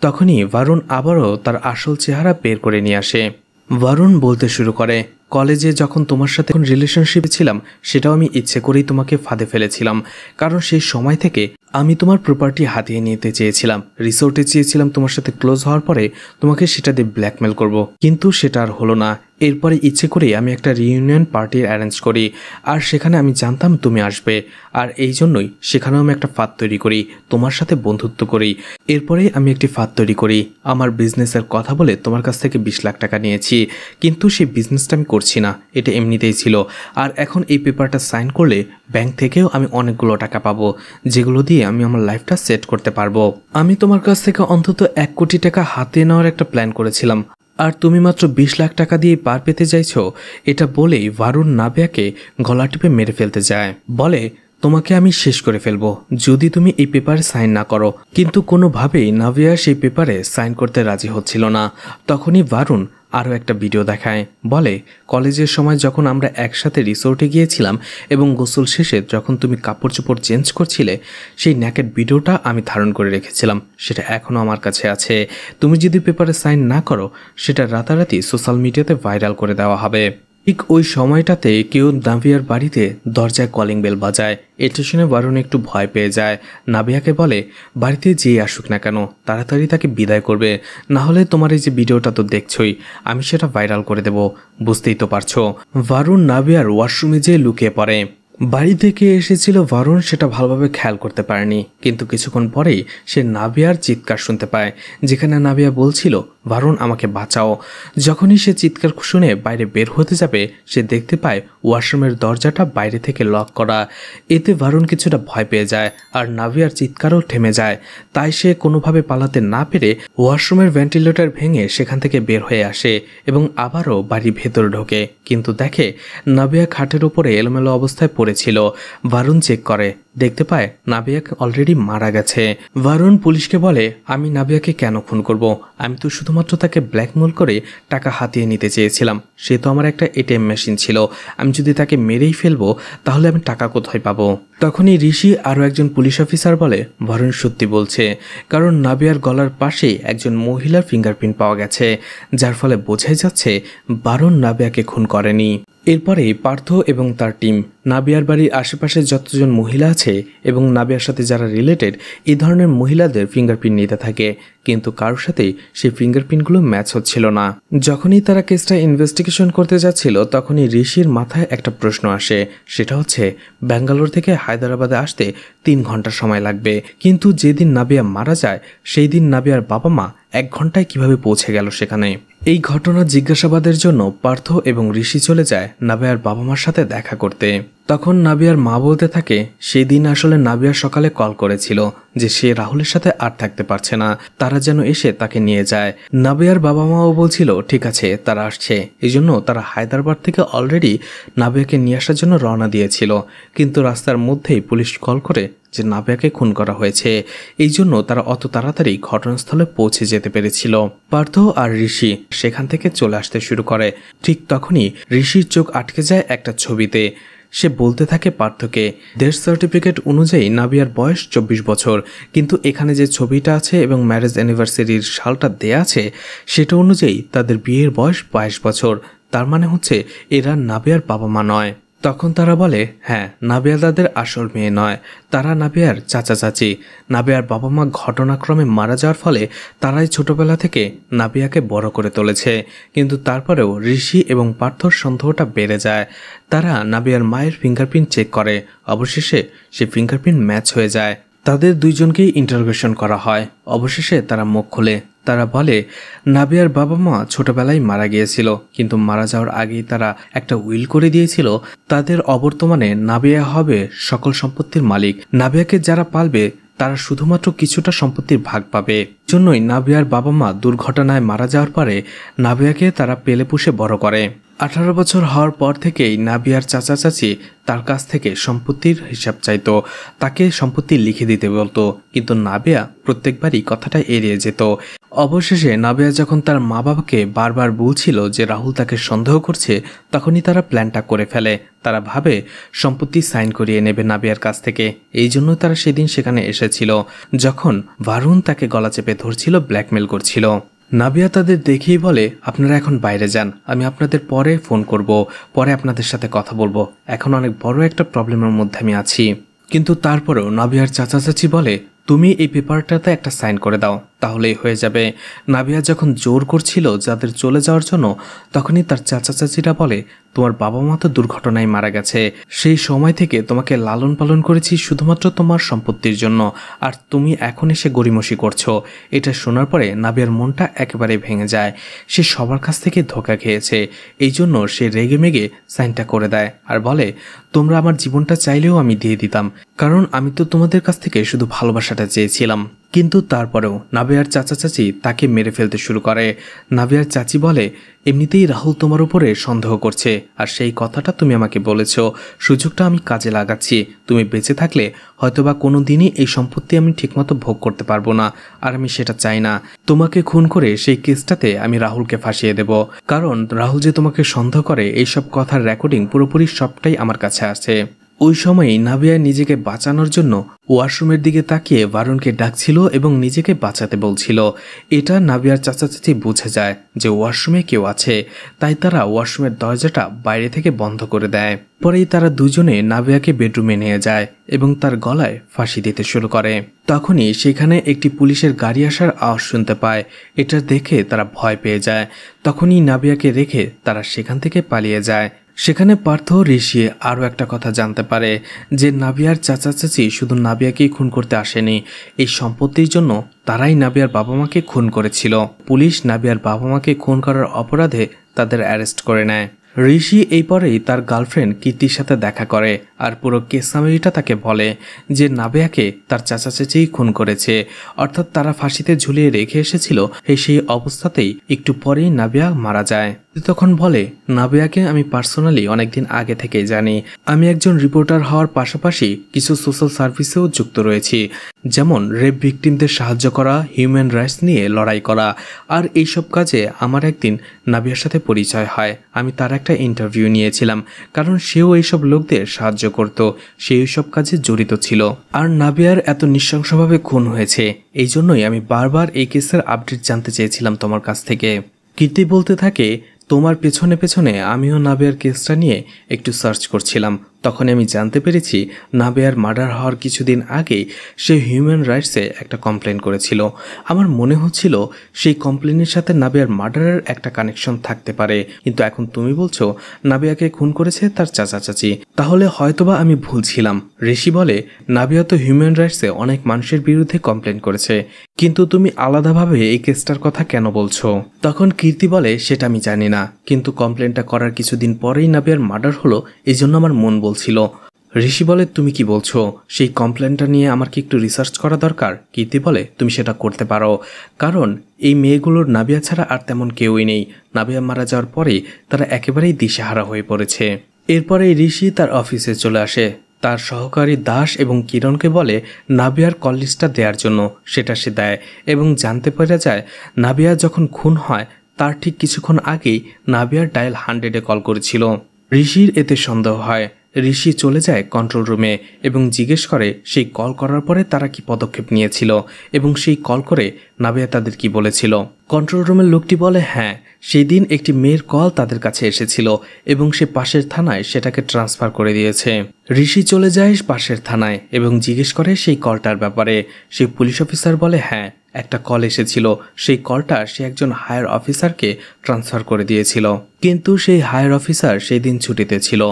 তখনই ভারুণ আবারও তার আসল চেহারা বের করে নিয়ে আসে। ভারুণ বলতে শুরু করে, কলেজে যখন তোমার সাথে রিলেশনশিপে ছিলাম সেটাও আমি ইচ্ছে করেই তোমাকে ফাঁদে ফেলেছিলাম, কারণ সেই সময় থেকে আমি তোমার প্রপার্টি হাতিয়ে নিতে চেয়েছিলাম, রিসোর্টে চেয়েছিলাম তোমার সাথে ক্লোজ হওয়ার পরে তোমাকে সেটা দিয়ে ব্ল্যাকমেল করব, কিন্তু সেটা আর হলো না। এরপরে ইচ্ছে করে আমি একটা রিইউনিয়ন পার্টির অ্যারেঞ্জ করি, আর সেখানে আমি জানতাম তুমি আসবে, আর এই জন্যই সেখানেও আমি একটা ফাঁদ তৈরি করি, তোমার সাথে বন্ধুত্ব করি। এরপরে আমি একটি ফাঁদ তৈরি করি, আমার বিজনেসের কথা বলে তোমার কাছ থেকে 20 লাখ টাকা নিয়েছি, কিন্তু সেই বিজনেসটা আমি করছি না, এটা এমনিতেই ছিল। আর এখন এই পেপারটা সাইন করলে ব্যাংক থেকেও আমি অনেকগুলো টাকা পাবো, যেগুলো দিয়ে আমি আমার লাইফটা সেট করতে পারবো। আমি তোমার কাছ থেকে অন্তত 1 কোটি টাকা হাতে নেওয়ার একটা প্ল্যান করেছিলাম, আর তুমি মাত্র 20 লাখ টাকা দিয়ে পার পেতে চাইছো। এটা বলেই ভারুণ নাবিয়াকে গলা টিপে মেরে ফেলতে যায়, বলে তোমাকে আমি শেষ করে ফেলবো যদি তুমি এই পেপারে সাইন না করো। কিন্তু কোনোভাবেই নাভিয়া সেই পেপারে সাইন করতে রাজি হচ্ছিল না। তখনই ভারুন আরও একটা ভিডিও দেখায়, বলে কলেজের সময় যখন আমরা একসাথে রিসোর্টে গিয়েছিলাম এবং গোসল শেষে যখন তুমি কাপড় চোপড় চেঞ্জ করছিলে, সেই ন্যাকেড ভিডিওটা আমি ধারণ করে রেখেছিলাম, সেটা এখনও আমার কাছে আছে। তুমি যদি পেপারে সাইন না করো সেটা রাতারাতি সোশ্যাল মিডিয়াতে ভাইরাল করে দেওয়া হবে। ঠিক ওই সময়টাতে কেউ নাভিয়ার বাড়িতে দরজায় কলিং বেল বাজায়। এটা শুনে ভারুন একটু ভয় পেয়ে যায়। নাভিয়াকে বলে বাড়িতে যেই আসুক না কেন তাড়াতাড়ি তাকে বিদায় করবে, না হলে তোমার এই যে ভিডিওটা তো দেখছই, আমি সেটা ভাইরাল করে দেব, বুঝতেই তো পারছো। ভারুন নাভিয়ার ওয়াশরুমে যেয়ে লুকিয়ে পড়ে। বাড়ি থেকে এসেছিল ভারুন সেটা ভালোভাবে খেয়াল করতে পারেনি, কিন্তু কিছুক্ষণ পরেই সে নাভিয়ার চিৎকার শুনতে পায়, যেখানে নাভিয়া বলছিল ভারুন আমাকে বাঁচাও। যখনই সে চিৎকার শুনে বাইরে বের হতে যাবে সে দেখতে পায় ওয়াশরুমের দরজাটা বাইরে থেকে লক করা। এতে ভারুন কিছুটা ভয় পেয়ে যায় আর নাভিয়ার চিৎকারও থেমে যায়। তাই সে কোনোভাবে পালাতে না পেরে ওয়াশরুমের ভেন্টিলেটর ভেঙে সেখান থেকে বের হয়ে আসে এবং আবারও বাড়ির ভেতর ঢোকে, কিন্তু দেখে নাভিয়া খাটের উপরে এলোমেলো অবস্থায় পড়েছিল। ভারুন চেক করে, দেখতে পায় নাভিয়া অলরেডি মারা গেছে। ভারুন পুলিশকে বলে আমি নাভিয়াকে কেন খুন করব, আমি তো শুধুমাত্র তাকে ব্ল্যাকমেল করে টাকা হাতিয়ে নিতে চেয়েছিলাম, সে তো আমার একটা এটিএম মেশিন ছিল, আমি যদি তাকে মেরেই ফেলবো তাহলে আমি টাকা কোথায় পাবো। তখনই ঋষি আরও একজন পুলিশ অফিসার বলে ভারুন সত্যি বলছে, কারণ নাভিয়ার গলার পাশেই একজন মহিলার ফিঙ্গারপ্রিন্ট পাওয়া গেছে, যার ফলে বোঝাই যাচ্ছে ভারুন নাভিয়াকে খুন করেনি। এরপরে পার্থ এবং তার টিম নাভিয়ার বাড়ির আশেপাশে যতজন মহিলা আছে এবং নাভিয়ার সাথে যারা রিলেটেড এই ধরনের মহিলাদের ফিঙ্গারপ্রিন্ট নিতে থাকে, কিন্তু কারোর সাথেই সেই ফিঙ্গারপ্রিন্টগুলো ম্যাচ হচ্ছিল না। যখনই তারা কেসটা ইনভেস্টিগেশন করতে যাচ্ছিল তখনই ঋষির মাথায় একটা প্রশ্ন আসে, সেটা হচ্ছে ব্যাঙ্গালোর থেকে হায়দ্রাবাদে আসতে 3 ঘন্টা সময় লাগবে, কিন্তু যেদিন নাভিয়া মারা যায় সেই দিন নাভিয়ার বাবা মা 1 ঘন্টায় কিভাবে পৌঁছে গেল সেখানে। এই ঘটনার জিজ্ঞাসাবাদের জন্য পার্থ এবং ঋষি চলে যায় নাভিয়ার বাবা মার সাথে দেখা করতে। তখন নাভিয়ার মা বলতে থাকে সেই দিন আসলে নাভিয়া সকালে কল করেছিল যে সে রাহুলের সাথে আর থাকতে পারছে না, তারা যেন এসে তাকে নিয়ে যায়। নাভিয়ার বাবা মাও বলছিল ঠিক আছে তারা আসছে, এই জন্য তারা হায়দ্রাবাদ থেকে অলরেডি নাভিয়াকে নিয়ে আসার জন্য রওনা দিয়েছিল, কিন্তু রাস্তার মধ্যেই পুলিশ কল করে যে নাভিয়াকে খুন করা হয়েছে, এই জন্য তারা অত তাড়াতাড়ি ঘটনাস্থলে পৌঁছে যেতে পেরেছিল। পার্থ আর ঋষি সেখান থেকে চলে আসতে শুরু করে। ঠিক তখনই ঋষির চোখ আটকে যায় একটা ছবিতে। সে বলতে থাকে পার্থকে ডেথ সার্টিফিকেট অনুযায়ী নাভিয়ার বয়স 24 বছর, কিন্তু এখানে যে ছবিটা আছে এবং ম্যারেজ অ্যানিভার্সারির সালটা দেয়া আছে সেটা অনুযায়ী তাদের বিয়ের বয়স 22 বছর, তার মানে হচ্ছে এরা নাভিয়ার বাবা মা নয়। তখন তারা বলে হ্যাঁ নাভিয়া তাদের আসল মেয়ে নয়, তারা নাভিয়ার চাচা চাচি। নাভিয়ার বাবা মা ঘটনাক্রমে মারা যাওয়ার ফলে তারাই ছোটবেলা থেকে নাভিয়াকে বড় করে তুলেছে, কিন্তু তারপরেও ঋষি এবং পার্থর সন্দেহটা বেড়ে যায়। তারা নাভিয়ার মায়ের ফিঙ্গারপ্রিন্ট চেক করে, অবশেষে সে ফিঙ্গারপ্রিন্ট ম্যাচ হয়ে যায়। তাদের দুইজনকেই ইন্টারোগেশন করা হয়। অবশেষে তারা মুখ খোলে, তারা বলে নাভিয়ার বাবা মা ছোটবেলায় মারা গিয়েছিল, কিন্তু মারা যাওয়ার আগেই তারা একটা উইল করে দিয়েছিল তাদের অবর্তমানে নাভিয়া হবে সকল সম্পত্তির মালিক, নাভিয়াকে যারা পালবে তারা শুধুমাত্র কিছুটা সম্পত্তির ভাগ পাবে। জন্যই নাভিয়ার বাবা মা দুর্ঘটনায় মারা যাওয়ার পরে নাভিয়াকে তারা পেলে পুষে বড় করে। 18 বছর হওয়ার পর থেকেই নাভিয়ার চাচা চাচি তার কাছ থেকে সম্পত্তির হিসাব চাইতো, তাকে সম্পত্তি লিখে দিতে বলতো, কিন্তু নাভিয়া প্রত্যেকবারই কথাটা এড়িয়ে যেত। অবশেষে নাভিয়া যখন তার মা বাবাকে বারবার বলছিল যে রাহুল তাকে সন্দেহ করছে, তখনই তারা প্ল্যানটা করে ফেলে। তারা ভাবে সম্পত্তি সাইন করিয়ে নেবে নাভিয়ার কাছ থেকে, এই জন্য তারা সেদিন সেখানে এসেছিল যখন ভারুন তাকে গলা চেপে ধরছিল, ব্ল্যাকমেল করছিল। নাভিয়া তাদের দেখেই বলে আপনারা এখন বাইরে যান, আমি আপনাদের পরে ফোন করব, পরে আপনাদের সাথে কথা বলবো, এখন অনেক বড় একটা প্রবলেমের মধ্যে আমি আছি। কিন্তু তারপরেও নাভিয়ার চাচা চাচি বলে তুমি এই পেপারটাতে একটা সাইন করে দাও, তাহলেই হয়ে যাবে। নাভিয়া যখন জোর করছিল যাদের চলে যাওয়ার জন্য, তখনই তার চাচা চাচিরা বলে তোমার বাবা মা তো দুর্ঘটনায় মারা গেছে, সেই সময় থেকে তোমাকে লালন পালন করেছি শুধুমাত্র তোমার সম্পত্তির জন্য, আর তুমি এখন এসে গড়িমসি করছো। এটা শোনার পরে নাভিয়ার মনটা একেবারে ভেঙে যায়। সে সবার কাছ থেকে ধোঁকা খেয়েছে, এই জন্য সে রেগে মেগে সাইনটা করে দেয় আর বলে তোমরা আমার জীবনটা চাইলেও আমি দিয়ে দিতাম, কারণ আমি তো তোমাদের কাছ থেকে শুধু ভালোবাসাটা চেয়েছিলাম। কিন্তু তারপরেও নাবিয়ার চাচা চাচি তাকে মেরে ফেলতে শুরু করে। নাবিয়ার চাচি বলে, এমনিতেই রাহুল তোমার উপরে সন্দেহ করছে, আর সেই কথাটা তুমি আমাকে বলেছ, সুযোগটা আমি কাজে লাগাচ্ছি। তুমি বেঁচে থাকলে হয়তোবা কোনো দিনই এই সম্পত্তি আমি ঠিকমতো ভোগ করতে পারবো না, আর আমি সেটা চাই না। তোমাকে খুন করে সেই কেসটাতে আমি রাহুলকে ফাঁসিয়ে দেব, কারণ রাহুল যে তোমাকে সন্দেহ করে এইসব কথার রেকর্ডিং পুরোপুরি সবটাই আমার কাছে আছে। ওই সময়ই নাবিয়া নিজেকে বাঁচানোর জন্য ওয়াশরুমের দিকে তাকিয়ে ভারুণকে ডাকছিল এবং নিজেকে বাঁচাতে বলছিল। এটা নাবিয়ার চাচা চাচি বুঝে যায় যে ওয়াশরুমে কেউ আছে, তাই তারা ওয়াশরুমের দরজাটা বাইরে থেকে বন্ধ করে দেয়। পরেই তারা দুজনে নাবিয়াকে বেডরুমে নিয়ে যায় এবং তার গলায় ফাঁসি দিতে শুরু করে। তখনই সেখানে একটি পুলিশের গাড়ি আসার আওয়াজ শুনতে পায়। এটা দেখে তারা ভয় পেয়ে যায়। তখনই নাবিয়াকে রেখে তারা সেখান থেকে পালিয়ে যায়। সেখানে পার্থ ঋষি আরও একটা কথা জানতে পারে যে নাবিয়ার চাচা চাচি শুধু নাবিয়াকেই খুন করতে আসেনি, এই সম্পত্তির জন্য তারাই নাবিয়ার বাবা মাকে খুন করেছিল। পুলিশ নাবিয়ার বাবা মাকে খুন করার অপরাধে তাদের অ্যারেস্ট করে নেয়। ঋষি এই পরেই তার গার্লফ্রেন্ড কীর্তির সাথে দেখা করে আর পুরো কেস সামারিটা তাকে বলে যে নাবিয়াকে তার চাচা চাচিই খুন করেছে, অর্থাৎ তারা ফাঁসিতে ঝুলিয়ে রেখে এসেছিল। সেই অবস্থাতেই একটু পরেই নাবিয়া মারা যায়। তখন বলে, নাবিয়াকে আমি পার্সোনালি অনেকদিন আগে থেকেই জানি। আমি একজন রিপোর্টার হওয়ার পাশাপাশি কিছু সোশ্যাল সার্ভিসেও যুক্ত রয়েছি, যেমন রেপ ভিকটিমদের সাহায্য করা, হিউম্যান রাইটস নিয়ে লড়াই করা। আর এইসব কাজে আমার একদিন নাবিয়ার সাথে পরিচয় হয়। আমি তার একটা ইন্টারভিউ নিয়েছিলাম, কারণ সেও এইসব লোকদের সাহায্য করত, সে এইসব কাজে জড়িত ছিল। আর নাবিয়ার এত নৃশংসভাবে খুন হয়েছে, এই জন্যই আমি বারবার এই কেসের আপডেট জানতে চেয়েছিলাম তোমার কাছ থেকে। কীর্তি বলতে থাকে, তোমার পেছনে পেছনে আমিও নাবিয়ার কেসটা নিয়ে একটু সার্চ করছিলাম। তখন আমি জানতে পেরেছি নাবিয়ার মার্ডার হওয়ার কিছুদিন আগেই সে হিউম্যান রাইটসে একটা কমপ্লেন করেছিল। আমার মনে হচ্ছিল সেই কমপ্লেনের সাথে নাবিয়ার মার্ডারের একটা কানেকশন থাকতে পারে, কিন্তু এখন তুমি বলছো নাবিয়াকে খুন করেছে তার চাচা চাচি, তাহলে হয়তোবা আমি ভুল ছিলাম। ঋষি বলে, নাবিয়া তো হিউম্যান রাইটসে অনেক মানুষের বিরুদ্ধে কমপ্লেন করেছে, কিন্তু তুমি আলাদাভাবে এই কেসটার কথা কেন বলছো? তখন কীর্তি বলে, সেটা আমি জানি না, কিন্তু কমপ্লেনটা করার কিছুদিন পরেই নাবিয়ার মার্ডার হলো, এই জন্য আমার মন বলছিল। ঋষি বলে, তুমি কি বলছো? সেই কমপ্লেনটা নিয়ে আমার কি একটু রিসার্চ করা দরকার? কীর্তি বলে, তুমি সেটা করতে পারো, কারণ এই মেয়েগুলোর নাবিয়া ছাড়া আর তেমন কেউই নেই। নাবিয়া মারা যাওয়ার পরেই তারা একেবারেই দিশেহারা হয়ে পড়েছে। এরপরে ঋষি তার অফিসে চলে আসে। তার সহকারী দাস এবং কিরণকে বলে নাবিয়ার কল লিস্টটা দেওয়ার জন্য। সেটা সে দেয় এবং জানতে পারা যায় নাবিয়া যখন খুন হয় তার ঠিক কিছুক্ষণ আগেই নাবিয়ার ডায়াল 100-এ কল করেছিল। ঋষির এতে সন্দেহ হয়। ঋষি চলে যায় কন্ট্রোল রুমে এবং জিজ্ঞেস করে সেই কল করার পরে তারা কি পদক্ষেপ নিয়েছিল এবং সেই কল করে নাবিয়া তাদের কি বলেছিল। কন্ট্রোল রুমের লোকটি বলে, হ্যাঁ, সেই দিন একটি মেয়ের কল তাদের কাছে এসেছিল এবং সে পাশের থানায় সেটাকে ট্রান্সফার করে দিয়েছে। ঋষি চলে যায় পাশের থানায় এবং জিজ্ঞেস করে সেই কলটার ব্যাপারে। সেই পুলিশ অফিসার বলে, হ্যাঁ, একটা কল এসেছিল, সেই কলটা সে একজন হায়ার অফিসারকে ট্রান্সফার করে দিয়েছিল, কিন্তু সেই হায়ার অফিসার সেই দিন ছুটিতে ছিল।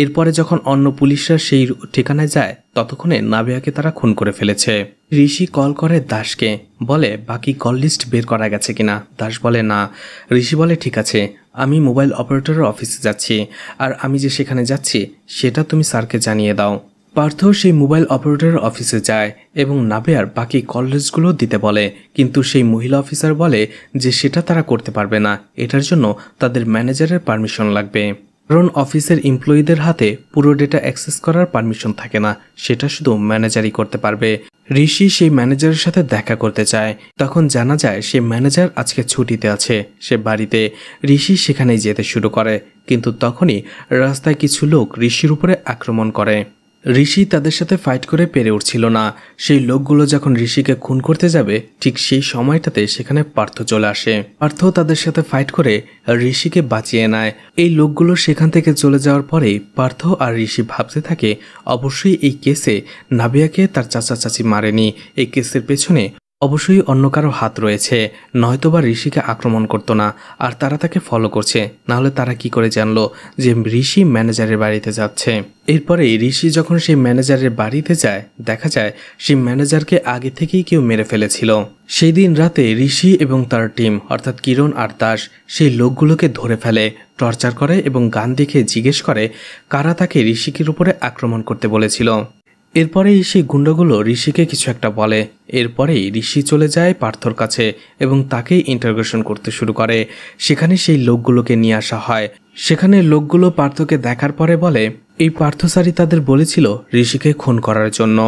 এরপরে যখন অন্য পুলিশরা সেই ঠিকানায় যায় ততক্ষণে নাবিয়াকে তারা খুন করে ফেলেছে। ঋষি কল করে দাসকে, বলে বাকি কল লিস্ট বের করা গেছে কিনা। দাস বলে না। ঋষি বলে, ঠিক আছে, আমি মোবাইল অপারেটরের অফিসে যাচ্ছি, আর আমি যে সেখানে যাচ্ছি সেটা তুমি স্যারকে জানিয়ে দাও। পার্থ সেই মোবাইল অপারেটরের অফিসে যায় এবং নাবিয়ার বাকি কল লিস্টগুলো দিতে বলে, কিন্তু সেই মহিলা অফিসার বলে যে সেটা তারা করতে পারবে না, এটার জন্য তাদের ম্যানেজারের পারমিশন লাগবে, কারণ অফিসের এমপ্লয়ীদের হাতে পুরো ডেটা অ্যাক্সেস করার পারমিশন থাকে না, সেটা শুধু ম্যানেজারই করতে পারবে। ঋষি সেই ম্যানেজারের সাথে দেখা করতে চায়। তখন জানা যায় সে ম্যানেজার আজকে ছুটিতে আছে, সে বাড়িতে। ঋষি সেখানেই যেতে শুরু করে, কিন্তু তখনই রাস্তায় কিছু লোক ঋষির উপরে আক্রমণ করে। ঋষি তাদের সাথে ফাইট করে পেরে উঠছিল না। সেই লোকগুলো যখন ঋষিকে খুন করতে যাবে ঠিক সেই সময়টাতে সেখানে পার্থ চলে আসে। পার্থ তাদের সাথে ফাইট করে ঋষিকে বাঁচিয়ে নেয়। এই লোকগুলো সেখান থেকে চলে যাওয়ার পরেই পার্থ আর ঋষি ভাবতে থাকে অবশ্যই এই কেসে নাবিয়াকে তার চাচা চাচি মারেনি, এই কেসের পেছনে অবশ্যই অন্য কারো হাত রয়েছে, নয়তোবা ঋষিকে আক্রমণ করতো না, আর তারা তাকে ফলো করছে, নাহলে তারা কি করে জানলো যে ঋষি ম্যানেজারের বাড়িতে যাচ্ছে। এরপরে ঋষি যখন সেই ম্যানেজারের বাড়িতে যায় দেখা যায় সেই ম্যানেজারকে আগে থেকেই কেউ মেরে ফেলেছিল। সেই দিন রাতে ঋষি এবং তার টিম অর্থাৎ কিরণ আর দাস সেই লোকগুলোকে ধরে ফেলে, টর্চার করে এবং গান দেখে জিজ্ঞেস করে কারা তাকে ঋষিকের উপরে আক্রমণ করতে বলেছিল। এরপরেই সেই গুন্ডাগুলো ঋষিকে কিছু একটা বলে। এরপরেই ঋষি চলে যায় পার্থর কাছে এবং তাকেই ইন্টারোগেশন করতে শুরু করে। সেখানে সেই লোকগুলোকে নিয়ে আসা হয়। সেখানে লোকগুলো পার্থকে দেখার পরে বলে এই পার্থসারী তাদের বলেছিল ঋষিকে খুন করার জন্য,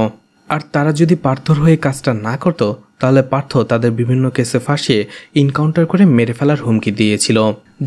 আর তারা যদি পার্থর হয়ে কাজটা না করত তাহলে পার্থ তাদের বিভিন্ন কেসে ফাঁসিয়ে ইনকাউন্টার করে মেরে ফেলার হুমকি দিয়েছিল।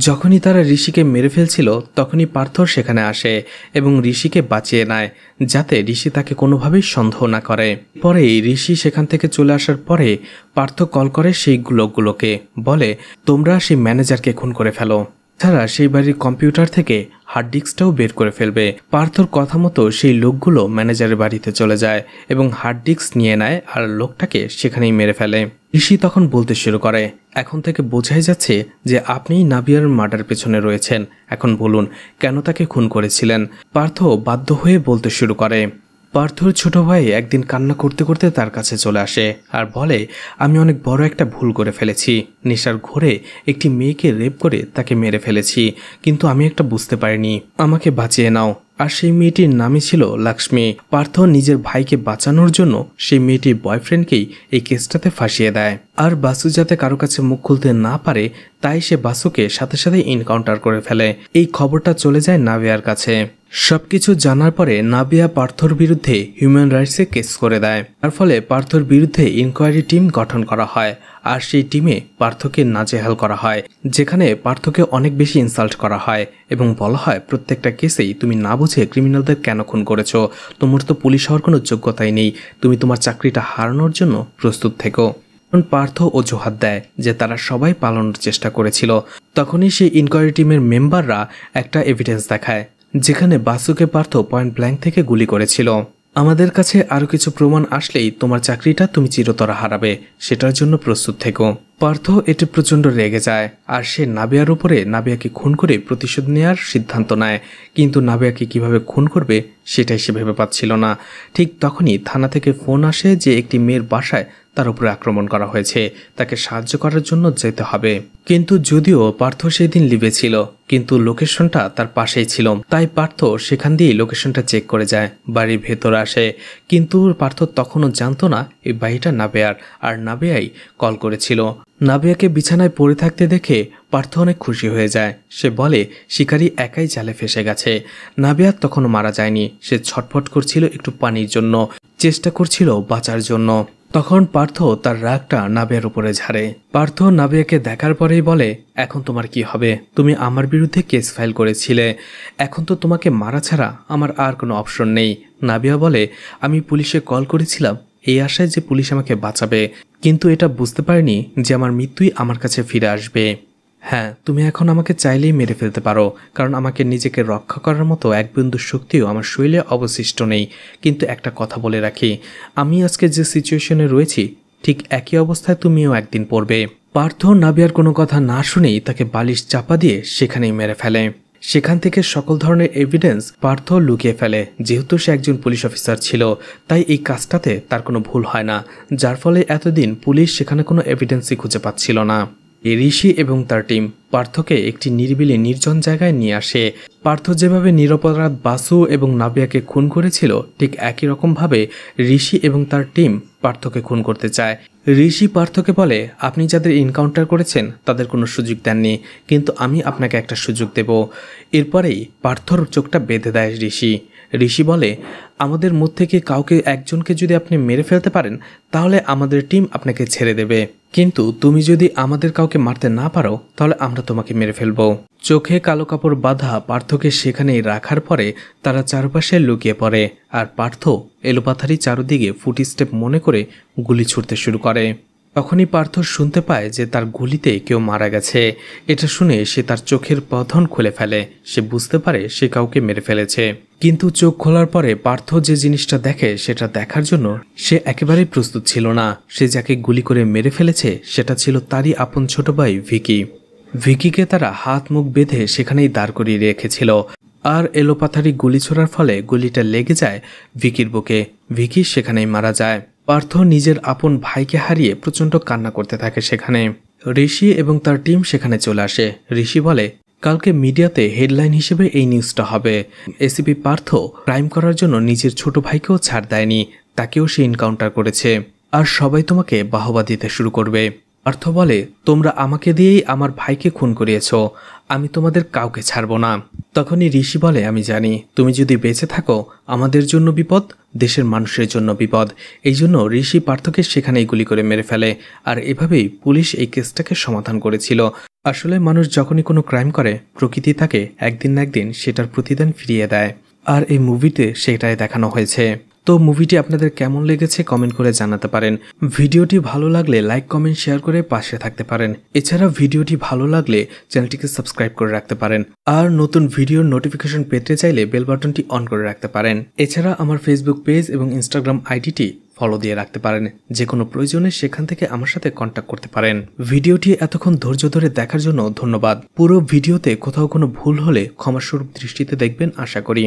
যখনই তারা ঋষিকে মেরে ফেলছিল তখনই পার্থ সেখানে আসে এবং ঋষিকে বাঁচিয়ে নেয়, যাতে ঋষি তাকে কোনোভাবেই সন্দেহ না করে। পরে ঋষি সেখান থেকে চলে আসার পরে পার্থ কল করে সেই লোকগুলোকে, বলে তোমরা সেই ম্যানেজারকে খুন করে ফেলো, তারা সেই বাড়ির কম্পিউটার থেকে হার্ড ডিস্কটাও বের করে ফেলবে। পার্থর কথা মতো সেই লোকগুলো ম্যানেজারের বাড়িতে চলে যায় এবং হার্ড ডিস্ক নিয়ে নেয় আর লোকটাকে সেখানেই মেরে ফেলে। ঋষি তখন বলতে শুরু করে, এখন থেকে বোঝাই যাচ্ছে যে আপনিই নাবিয়ার মার্ডার পেছনে রয়েছেন, এখন বলুন কেন তাকে খুন করেছিলেন। পার্থ বাধ্য হয়ে বলতে শুরু করে। পার্থর ছোট ভাই একদিন কান্না করতে করতে তার কাছে চলে আসে আর বলে আমি অনেক বড় একটা ভুল করে ফেলেছি, নেশার ঘোরে একটি মেয়েকে রেপ করে তাকে মেরে ফেলেছি, কিন্তু আমি একটা বুঝতে পারিনি, আমাকে বাঁচিয়ে নাও। আর সেই মেয়েটির নামই ছিল লক্ষ্মী। পার্থ নিজের ভাইকে বাঁচানোর জন্য সেই মেয়েটির বয়ফ্রেন্ডকেই এই কেসটাতে ফাঁসিয়ে দেয়। আর বাসু যাতে কারো কাছে মুখ খুলতে না পারে তাই সে বাসুকে সাথে সাথে ইনকাউন্টার করে ফেলে। এই খবরটা চলে যায় নাবিয়ার কাছে। সবকিছু জানার পরে নাবিয়া পার্থর বিরুদ্ধে হিউম্যান রাইটসে কেস করে দেয়। তার ফলে পার্থর বিরুদ্ধে ইনকোয়ারি টিম গঠন করা হয় আর সেই টিমে পার্থকে নাজেহাল করা হয়, যেখানে পার্থকে অনেক বেশি ইনসাল্ট করা হয় এবং বলা হয় প্রত্যেকটা কেসেই তুমি না বুঝে ক্রিমিনালদের কেন খুন করেছো, তোমার তো পুলিশ হওয়ার কোনো যোগ্যতাই নেই, তুমি তোমার চাকরিটা হারানোর জন্য প্রস্তুত থেকো। পার্থ অজুহাত দেয় যে তারা সবাই পালানোর চেষ্টা করেছিল। তখনই সেই ইনকোয়ারি টিমের মেম্বাররা একটা এভিডেন্স দেখায় যেখানে বাসুকে পার্থ পয়েন্ট ব্ল্যাঙ্ক থেকে গুলি করেছিল। আমাদের কাছে আরও কিছু প্রমাণ আসলেই তোমার চাকরিটা তুমি চিরতরে হারাবে, সেটার জন্য প্রস্তুত থেকো। পার্থ এতে প্রচণ্ড রেগে যায় আর সে নাবিয়ার উপরে নাবিয়াকে খুন করে প্রতিশোধ নেওয়ার সিদ্ধান্ত নেয়, কিন্তু নাবিয়াকে কিভাবে খুন করবে সেটাই সে ভেবে পাচ্ছিল না। ঠিক তখনই থানা থেকে ফোন আসে যে একটি মেয়ের বাসায় তার উপরে আক্রমণ করা হয়েছে, তাকে সাহায্য করার জন্য যেতে হবে। কিন্তু যদিও পার্থ সেই দিন লিভে ছিল, কিন্তু লোকেশনটা তার পাশেই ছিল, তাই পার্থ সেখান দিয়ে লোকেশনটা চেক করে যায়, বাড়ির ভেতরে আসে। কিন্তু পার্থ তখনও জানতো না এই বাড়িটা নাবিয়ার, আর নাবিয়াই কল করেছিল। নাবিয়াকে বিছানায় পড়ে থাকতে দেখে পার্থ অনেক খুশি হয়ে যায়। সে বলে শিকারী একাই জালে ফেসে গেছে। নাবিয়া তখনও মারা যায়নি, সে ছটফট করছিল একটু পানির জন্য, চেষ্টা করছিল বাঁচার জন্য। তখন পার্থ তার রাগটা নাবিয়ার উপরে ঝাড়ে। পার্থ নাবিয়াকে দেখার পরেই বলে এখন তোমার কি হবে, তুমি আমার বিরুদ্ধে কেস ফাইল করেছিলে, এখন তো তোমাকে মারা ছাড়া আমার আর কোনো অপশন নেই। নাবিয়া বলে আমি পুলিশে কল করেছিলাম এই আশায় যে পুলিশ আমাকে বাঁচাবে, কিন্তু এটা বুঝতে পারিনি যে আমার মৃত্যুই আমার কাছে ফিরে আসবে। হ্যাঁ, তুমি এখন আমাকে চাইলেই মেরে ফেলতে পারো, কারণ আমাকে নিজেকে রক্ষা করার মতো এক বিন্দু শক্তিও আমার শরীরে অবশিষ্ট নেই। কিন্তু একটা কথা বলে রাখি, আমি আজকে যে সিচুয়েশনে রয়েছি ঠিক একই অবস্থায় তুমিও একদিন পড়বে। পার্থ নাবিয়ার কোনো কথা না শুনেই তাকে বালিশ চাপা দিয়ে সেখানেই মেরে ফেলে। সেখান থেকে সকল ধরনের এভিডেন্স পার্থ লুকিয়ে ফেলে। যেহেতু সে একজন পুলিশ অফিসার ছিল তাই এই কাজটাতে তার কোনো ভুল হয় না, যার ফলে এতদিন পুলিশ সেখানে কোনো এভিডেন্সই খুঁজে পাচ্ছিল না। ঋষি এবং তার টিম পার্থকে একটি নিরিবিলি নির্জন জায়গায় নিয়ে আসে। পার্থ যেভাবে নিরপরাধ বাসু এবং নাবিয়াকে খুন করেছিল ঠিক একই রকমভাবে ঋষি এবং তার টিম পার্থকে খুন করতে চায়। ঋষি পার্থকে বলে আপনি যাদের এনকাউন্টার করেছেন তাদের কোনো সুযোগ দেননি, কিন্তু আমি আপনাকে একটা সুযোগ দেব। এরপরেই পার্থর চোখটা বেঁধে দেয় ঋষি। ঋষি বলে আমাদের মধ্যে থেকে কাউকে একজনকে যদি আপনি মেরে ফেলতে পারেন তাহলে আমাদের টিম আপনাকে ছেড়ে দেবে, কিন্তু তুমি যদি আমাদের কাউকে মারতে না পারো তাহলে আমরা তোমাকে মেরে ফেলবো। চোখে কালো কাপড় বাঁধা পার্থকে সেখানেই রাখার পরে তারা চারপাশে লুকিয়ে পড়ে আর পার্থ এলোপাথারি চারদিকে ফুটি স্টেপ মনে করে গুলি ছুটতে শুরু করে। তখনই পার্থ শুনতে পায় যে তার গুলিতে কেউ মারা গেছে। এটা শুনে সে তার চোখের বাঁধন খুলে ফেলে। সে বুঝতে পারে সে কাউকে মেরে ফেলেছে, কিন্তু চোখ খোলার পরে পার্থ যে জিনিসটা দেখে সেটা দেখার জন্য সে একেবারেই প্রস্তুত ছিল না। সে যাকে গুলি করে মেরে ফেলেছে সেটা ছিল তারই আপন ছোট ভাই ভিকি। ভিকিকে তারা হাত মুখ বেঁধে সেখানেই দাঁড় করিয়ে রেখেছিল, আর এলোপাথারি গুলি ছোড়ার ফলে গুলিটা লেগে যায় ভিকির বুকে। ভিকি সেখানেই মারা যায়। পার্থ নিজের আপন ভাইকে হারিয়ে প্রচণ্ড কান্না করতে থাকে সেখানে। ঋষি এবং তার টিম সেখানে চলে আসে। ঋষি বলে কালকে মিডিয়াতে হেডলাইন হিসেবে এই নিউজটা হবে। এসিপি পার্থ ক্রাইম করার জন্য নিজের ছোট ভাইকেও ছাড় দেয়নি, তাকেও সে এনকাউন্টার করেছে, আর সবাই তোমাকে বাহবা দিতে শুরু করবে। পার্থ বলে, তোমরা আমাকে দিয়েই আমার ভাইকে খুন করিয়েছ, আমি তোমাদের কাউকে ছাড়ব না। তখনই ঋষি বলে, আমি জানি তুমি যদি বেঁচে থাকো আমাদের জন্য বিপদ, দেশের মানুষের জন্য বিপদ। এই জন্য ঋষি পার্থকে সেখানেই গুলি করে মেরে ফেলে, আর এভাবেই পুলিশ এই কেসটাকে সমাধান করেছিল। আসলে মানুষ যখনই কোনো ক্রাইম করে প্রকৃতি তাকে একদিন না একদিন সেটার প্রতিদান ফিরিয়ে দেয়, আর এই মুভিতে সেটাই দেখানো হয়েছে। তো মুভিটি আপনাদের কেমন লেগেছে কমেন্ট করে জানাতে পারেন। ভিডিওটি ভালো লাগলে লাইক কমেন্ট শেয়ার করে পাশে থাকতে পারেন। এছাড়া ভিডিওটি ভালো লাগলে চ্যানেলটিকে সাবস্ক্রাইব করে রাখতে পারেন, আর নতুন ভিডিওর নোটিফিকেশন পেতে চাইলে বেল বাটনটি অন করে রাখতে পারেন। এছাড়া আমার ফেসবুক পেজ এবং ইনস্টাগ্রাম আইডিটি ফলো দিয়ে রাখতে পারেন, যে কোনো প্রয়োজনে সেখান থেকে আমার সাথে কন্ট্যাক্ট করতে পারেন। ভিডিওটি এতক্ষণ ধৈর্য ধরে দেখার জন্য ধন্যবাদ। পুরো ভিডিওতে কোথাও কোনো ভুল হলে ক্ষমাস্বরূপ দৃষ্টিতে দেখবেন আশা করি।